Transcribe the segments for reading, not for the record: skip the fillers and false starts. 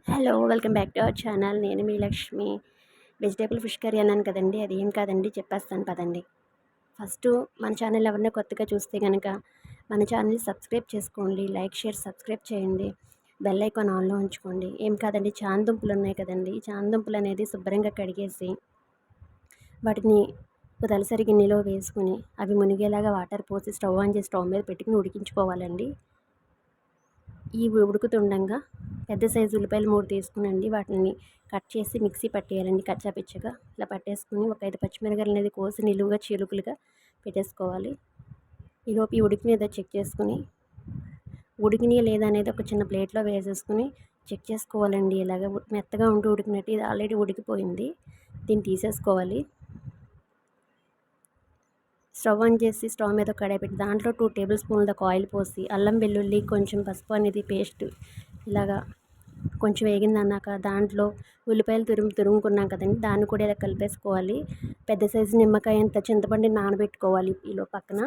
Hello welcome back to our channel. నేను మీ Lakshmi. Vegetable fish curry అన్నాను కదండి, అది ఏం కాదండి చెప్పేస్తాను పదండి. ఫస్ట్ మన ఛానల్ ఎవరైనా కొత్తగా చూస్తే కనుక మన ఛానల్ సబ్స్క్రైబ్ చేసుకోండి, లైక్ షేర్ సబ్స్క్రైబ్ చేయండి, బెల్ ఐకాన్ ఆన్లో ఉంచుకోండి. ఏం కాదండి, చామదుంపలు ఉన్నాయి కదండి, చామదుంపలు అనేది శుభ్రంగా కడిగేసి వాటిని ఒక తలసరి గిన్నెలో వేసుకుని అవి మునిగేలాగా వాటర్ పోసి స్టవ్ ఆన్ చేసి స్టవ్ మీద పెట్టుకుని ఉడికించుకోవాలండి. ఈ ఉడుకుతుండగా పెద్ద సైజు ఉల్లిపాయలు 3 తీసుకునండి, వాటిని కట్ చేసి మిక్సీ పట్టేయాలండి కచ్చాపిచ్చగా. ఇలా పట్టేసుకుని ఒక 5 పచ్చిమిరపకాయలు అనేది కోసి నిలువుగా చీలుకలుగా పెట్టేసుకోవాలి. ఈలోపు ఈ ఉడికినదో చెక్ చేసుకుని, ఉడికినాయా లేదా అనేది ఒక చిన్న ప్లేట్లో వేసేసుకుని చెక్ చేసుకోవాలండి. ఇలాగ మెత్తగా ఉంటూ ఉడికినట్టు, ఇది ఆల్రెడీ ఉడికిపోయింది. దీన్ని తీసేసుకోవాలి. స్టవ్ ఆన్ చేసి స్టవ్ మీద కడాయి పెట్టి దాంట్లో 2 టేబుల్ స్పూన్ల దాకా ఆయిల్ పోసి అల్లం వెల్లుల్లి కొంచెం పసుపు అనేది పేస్ట్ ఇలాగా కొంచెం వేగిందన్నాక దాంట్లో ఉల్లిపాయలు తురుముకున్నాం కదండి, దాన్ని కూడా ఇలా కలిపేసుకోవాలి. పెద్ద సైజు నిమ్మకాయ అంత చింతపండుని నానబెట్టుకోవాలి. ఈలో పక్కన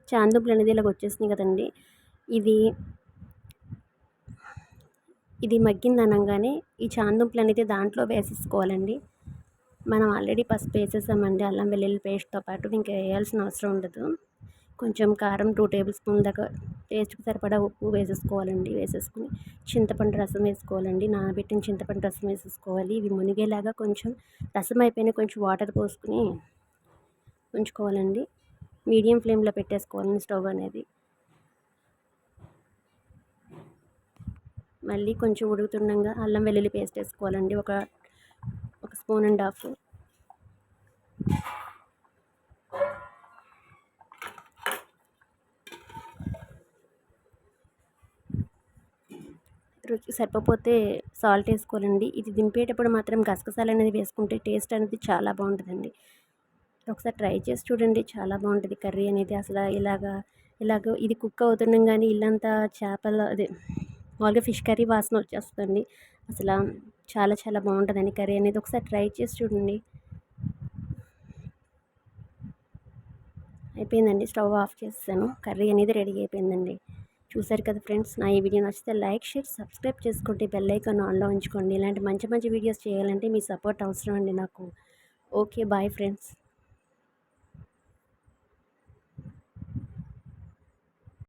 చామదుంపలు అనేది ఇలాగ వచ్చేసినాయి కదండి, ఇది మగ్గింది అనగానే ఈ చామదుంపలు అనేది దాంట్లో వేసేసుకోవాలండి. మనం ఆల్రెడీ పసుపు వేసేసామండి అల్లం వెల్లుల్లి పేస్ట్తో పాటు, ఇంకా వేయాల్సిన అవసరం ఉండదు. కొంచెం కారం 2 టేబుల్ స్పూన్ల దాకా, టేస్ట్కి సరిపడా ఉప్పు వేసేసుకోవాలండి. వేసేసుకుని చింతపండు రసం వేసుకోవాలండి, నానబెట్టిన చింతపండు రసం వేసేసుకోవాలి. ఇవి మునిగేలాగా కొంచెం రసం అయిపోయిన కొంచెం వాటర్ పోసుకుని ఉంచుకోవాలండి. మీడియం ఫ్లేమ్లో పెట్టేసుకోవాలండి స్టవ్ అనేది. మళ్ళీ కొంచెం ఉడుకుతుండగా అల్లం వెల్లుల్లి పేస్ట్ వేసుకోవాలండి, ఒక స్పూన్ అండ్ హాఫ్. రుచి సరిపోతే సాల్ట్ వేసుకోవాలండి. ఇది దింపేటప్పుడు మాత్రం గసగసాలు అనేది వేసుకుంటే టేస్ట్ అనేది చాలా బాగుంటుందండి. ఒకసారి ట్రై చేసి చూడండి, చాలా బాగుంటుంది కర్రీ అనేది. అసలు ఇలాగ ఇది కుక్ అవుతుండగానే ఇల్లంతా చేపల అదే మామూలుగా ఫిష్ కర్రీ వాసన వచ్చేస్తుంది. అసలు చాలా చాలా బాగుంటుందండి కర్రీ అనేది. ఒకసారి ట్రై చేసి చూడండి. అయిపోయిందండి, స్టవ్ ఆఫ్ చేస్తాను. కర్రీ అనేది రెడీ అయిపోయిందండి. చూసారు కదా ఫ్రెండ్స్, నా ఈ వీడియో నచ్చితే లైక్ షేర్ సబ్స్క్రైబ్ చేసుకోండి, బెల్ ఐకాన్ ఆన్లో ఉంచుకోండి. ఇలాంటి మంచి మంచి వీడియోస్ చేయాలంటే మీ సపోర్ట్ అవసరం అండి నాకు. Okay, bye friends.